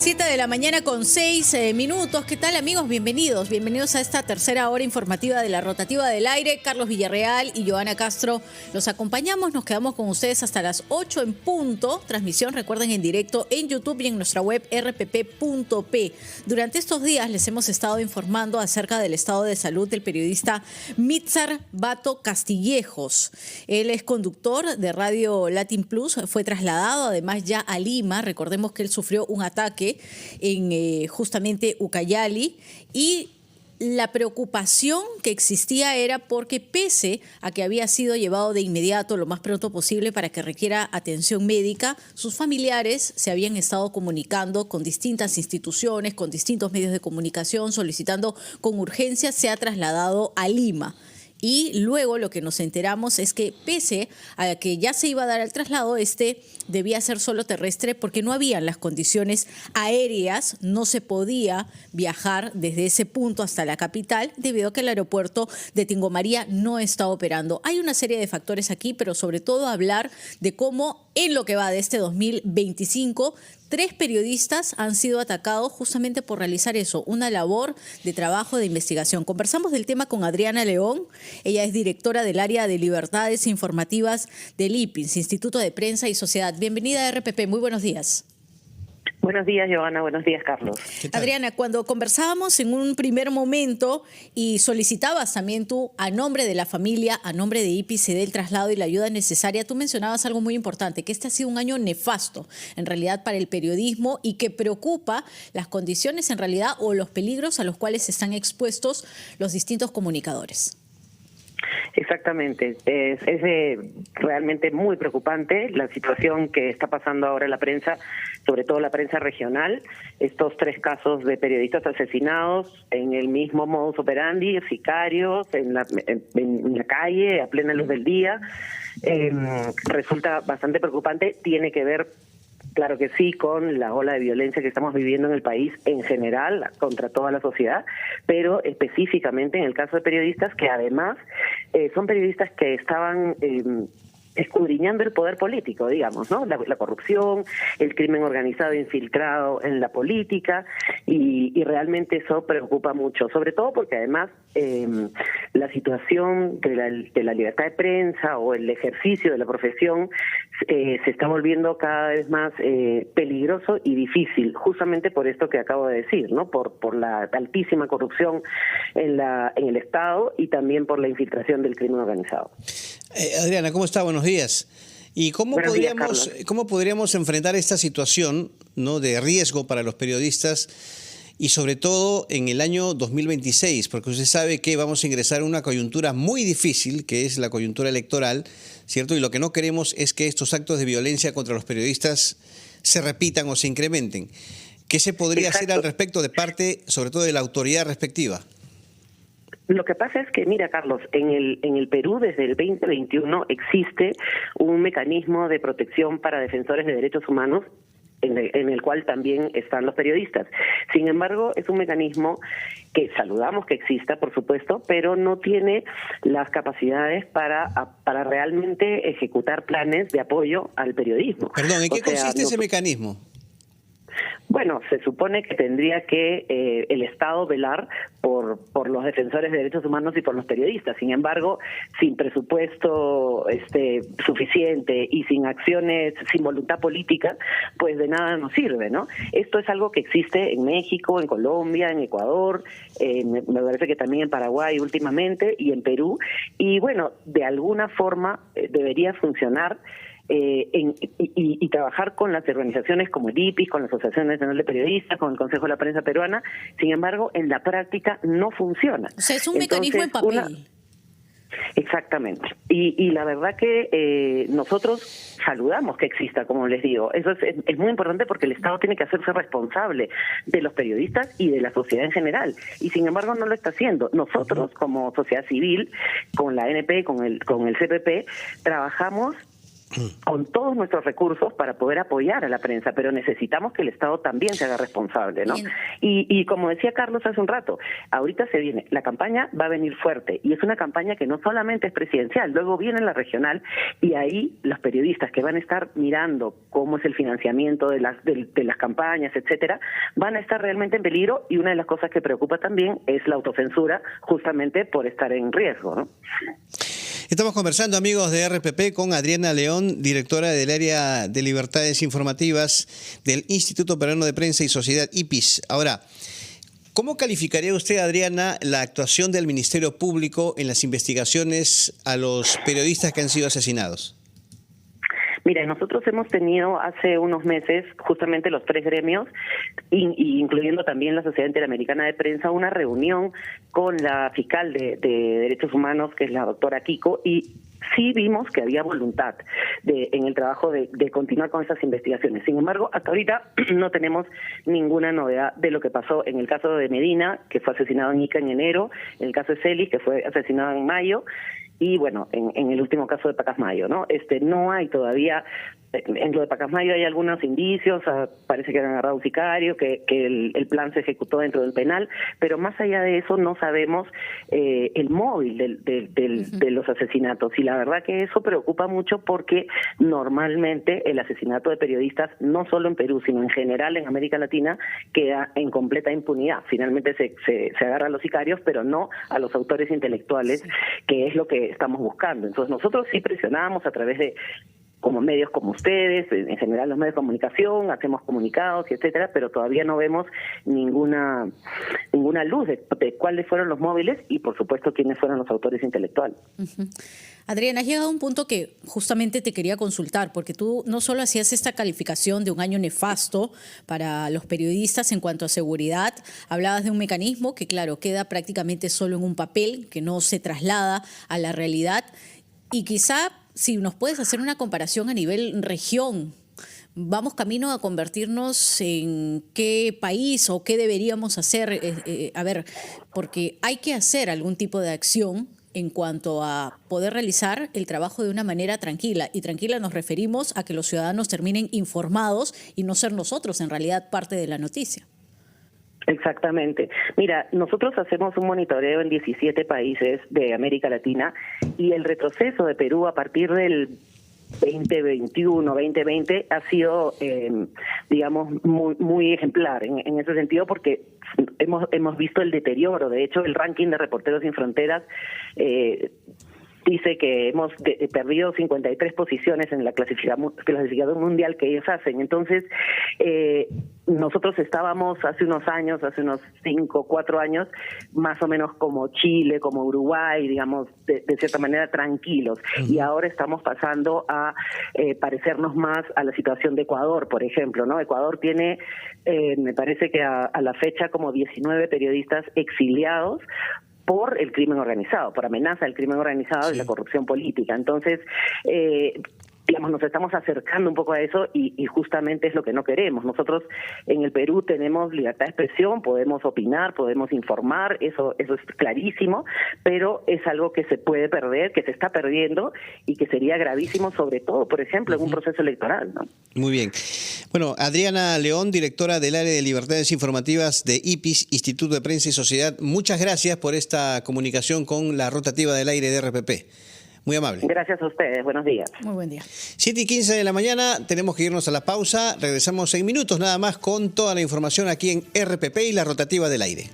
7 de la mañana con 6 minutos. ¿Qué tal, amigos? Bienvenidos a esta tercera hora informativa de la Rotativa del Aire. Carlos Villarreal y Joana Castro los acompañamos. Nos quedamos con ustedes hasta las 8 en punto. Transmisión, recuerden, en directo en YouTube y en nuestra web rpp.p. Durante estos días les hemos estado informando acerca del estado de salud del periodista Mitzar Bato Castillejos. Él es conductor de Radio Latin Plus. Fue trasladado además ya a Lima. Recordemos que él sufrió un ataque en justamente Ucayali, y la preocupación que existía era porque, pese a que había sido llevado de inmediato lo más pronto posible para que requiera atención médica, sus familiares se habían estado comunicando con distintas instituciones, con distintos medios de comunicación, solicitando con urgencia sea trasladado a Lima. Y luego lo que nos enteramos es que, pese a que ya se iba a dar el traslado, debía ser solo terrestre porque no habían las condiciones aéreas, no se podía viajar desde ese punto hasta la capital debido a que el aeropuerto de Tingo María no está operando. Hay una serie de factores aquí, pero sobre todo hablar de cómo en lo que va de este 2025, 3 periodistas han sido atacados justamente por realizar eso, una labor de trabajo de investigación. Conversamos del tema con Adriana León. Ella es directora del área de libertades informativas del IPINS, Instituto de Prensa y Sociedad. Bienvenida a RPP, muy buenos días. Buenos días, Joana. Buenos días, Carlos. Adriana, cuando conversábamos en un primer momento y solicitabas también tú, a nombre de la familia, a nombre de IPINS, se dé el traslado y la ayuda necesaria, tú mencionabas algo muy importante, que este ha sido un año nefasto, en realidad, para el periodismo, y que preocupa las condiciones, en realidad, o los peligros a los cuales están expuestos los distintos comunicadores. Exactamente, es realmente muy preocupante la situación que está pasando ahora en la prensa, sobre todo la prensa regional. Estos 3 casos de periodistas asesinados en el mismo modus operandi, sicarios, en la calle, a plena luz del día, resulta bastante preocupante. Tiene que ver, claro que sí, con la ola de violencia que estamos viviendo en el país en general, contra toda la sociedad, pero específicamente en el caso de periodistas que además son periodistas que estaban escudriñando el poder político, digamos, ¿no? La corrupción, el crimen organizado infiltrado en la política, y realmente eso preocupa mucho, sobre todo porque además la situación de la libertad de prensa o el ejercicio de la profesión se está volviendo cada vez más peligroso y difícil, justamente por esto que acabo de decir, ¿no? Por la altísima corrupción en el Estado y también por la infiltración del crimen organizado. Adriana, ¿cómo está? Buenos días. ¿Y cómo podríamos enfrentar esta situación, ¿no?, de riesgo para los periodistas, y sobre todo en el año 2026? Porque usted sabe que vamos a ingresar en una coyuntura muy difícil, que es la coyuntura electoral, ¿cierto? Y lo que no queremos es que estos actos de violencia contra los periodistas se repitan o se incrementen. ¿Qué se podría hacer al respecto de parte, sobre todo, de la autoridad respectiva? Lo que pasa es que, mira, Carlos, en el Perú desde el 2021 existe un mecanismo de protección para defensores de derechos humanos en el cual también están los periodistas. Sin embargo, es un mecanismo que saludamos que exista, por supuesto, pero no tiene las capacidades para realmente ejecutar planes de apoyo al periodismo. Perdón, ¿en qué consiste ese mecanismo? Bueno, se supone que tendría que el Estado velar por los defensores de derechos humanos y por los periodistas. Sin embargo, sin presupuesto suficiente y sin acciones, sin voluntad política, pues de nada nos sirve, ¿no? Esto es algo que existe en México, en Colombia, en Ecuador, me parece que también en Paraguay últimamente, y en Perú. Y bueno, de alguna forma debería funcionar y trabajar con las organizaciones como el IPINS, con la Asociación Nacional de Periodistas, con el Consejo de la Prensa Peruana. Sin embargo, en la práctica no funciona. O sea, es un mecanismo en papel. Exactamente. Y la verdad que nosotros saludamos que exista, como les digo. Eso es muy importante porque el Estado tiene que hacerse responsable de los periodistas y de la sociedad en general. Y sin embargo no lo está haciendo. Nosotros, como sociedad civil, con la ANP, con el CPP, trabajamos con todos nuestros recursos para poder apoyar a la prensa, pero necesitamos que el Estado también se haga responsable, ¿no? Y como decía Carlos hace un rato, ahorita se viene, la campaña va a venir fuerte, y es una campaña que no solamente es presidencial, luego viene la regional, y ahí los periodistas que van a estar mirando cómo es el financiamiento de las campañas, etcétera, van a estar realmente en peligro, y una de las cosas que preocupa también es la autocensura, justamente por estar en riesgo, ¿no? Estamos conversando, amigos de RPP, con Adriana León, directora del Área de Libertades Informativas del Instituto Peruano de Prensa y Sociedad, IPIS. Ahora, ¿cómo calificaría usted, Adriana, la actuación del Ministerio Público en las investigaciones a los periodistas que han sido asesinados? Mira, nosotros hemos tenido hace unos meses, justamente los 3 gremios, incluyendo también la Sociedad Interamericana de Prensa, una reunión con la fiscal de Derechos Humanos, que es la doctora Kiko, y sí vimos que había voluntad en el trabajo de continuar con esas investigaciones. Sin embargo, hasta ahorita no tenemos ninguna novedad de lo que pasó en el caso de Medina, que fue asesinado en Ica en enero, en el caso de Celis, que fue asesinado en mayo, y bueno, en el último caso de Pacasmayo, ¿no? No hay todavía, en lo de Pacasmayo hay algunos indicios, parece que han agarrado un sicario, que el plan se ejecutó dentro del penal, pero más allá de eso no sabemos el móvil de los asesinatos, y la verdad que eso preocupa mucho porque normalmente el asesinato de periodistas, no solo en Perú, sino en general en América Latina, queda en completa impunidad. Finalmente se agarra a los sicarios, pero no a los autores intelectuales, que es lo que estamos buscando. Entonces nosotros sí presionamos a través de como medios como ustedes, en general los medios de comunicación, hacemos comunicados y etcétera, pero todavía no vemos ninguna luz de cuáles fueron los móviles y por supuesto quiénes fueron los autores intelectuales. Adriana, has llegado a un punto que justamente te quería consultar, porque tú no solo hacías esta calificación de un año nefasto para los periodistas en cuanto a seguridad, hablabas de un mecanismo que, claro, queda prácticamente solo en un papel, que no se traslada a la realidad, y quizá si nos puedes hacer una comparación a nivel región, ¿vamos camino a convertirnos en qué país o qué deberíamos hacer? A ver, porque hay que hacer algún tipo de acción en cuanto a poder realizar el trabajo de una manera tranquila. Y tranquila nos referimos a que los ciudadanos terminen informados y no ser nosotros en realidad parte de la noticia. Exactamente. Mira, nosotros hacemos un monitoreo en 17 países de América Latina y el retroceso de Perú a partir del 2021, 2020 ha sido, digamos, muy ejemplar en ese sentido porque hemos visto el deterioro. De hecho, el ranking de Reporteros Sin Fronteras dice que hemos perdido 53 posiciones en la clasificación mundial que ellos hacen. Entonces, nosotros estábamos hace unos 5, 4 años, más o menos como Chile, como Uruguay, digamos, de cierta manera tranquilos. Y ahora estamos pasando a parecernos más a la situación de Ecuador, por ejemplo, ¿no? Ecuador tiene, me parece que a la fecha, como 19 periodistas exiliados por el crimen organizado, por amenaza del crimen organizado y la corrupción política. Entonces, digamos, nos estamos acercando un poco a eso y justamente es lo que no queremos. Nosotros en el Perú tenemos libertad de expresión, podemos opinar, podemos informar, eso es clarísimo, pero es algo que se puede perder, que se está perdiendo y que sería gravísimo, sobre todo, por ejemplo, en un proceso electoral, ¿no? Muy bien. Bueno, Adriana León, directora del Área de Libertades Informativas de IPIS, Instituto de Prensa y Sociedad, muchas gracias por esta comunicación con la rotativa del aire de RPP. Muy amable. Gracias a ustedes. Buenos días. Muy buen día. 7:15 de la mañana, tenemos que irnos a la pausa. Regresamos en minutos nada más con toda la información aquí en RPP y la rotativa del aire.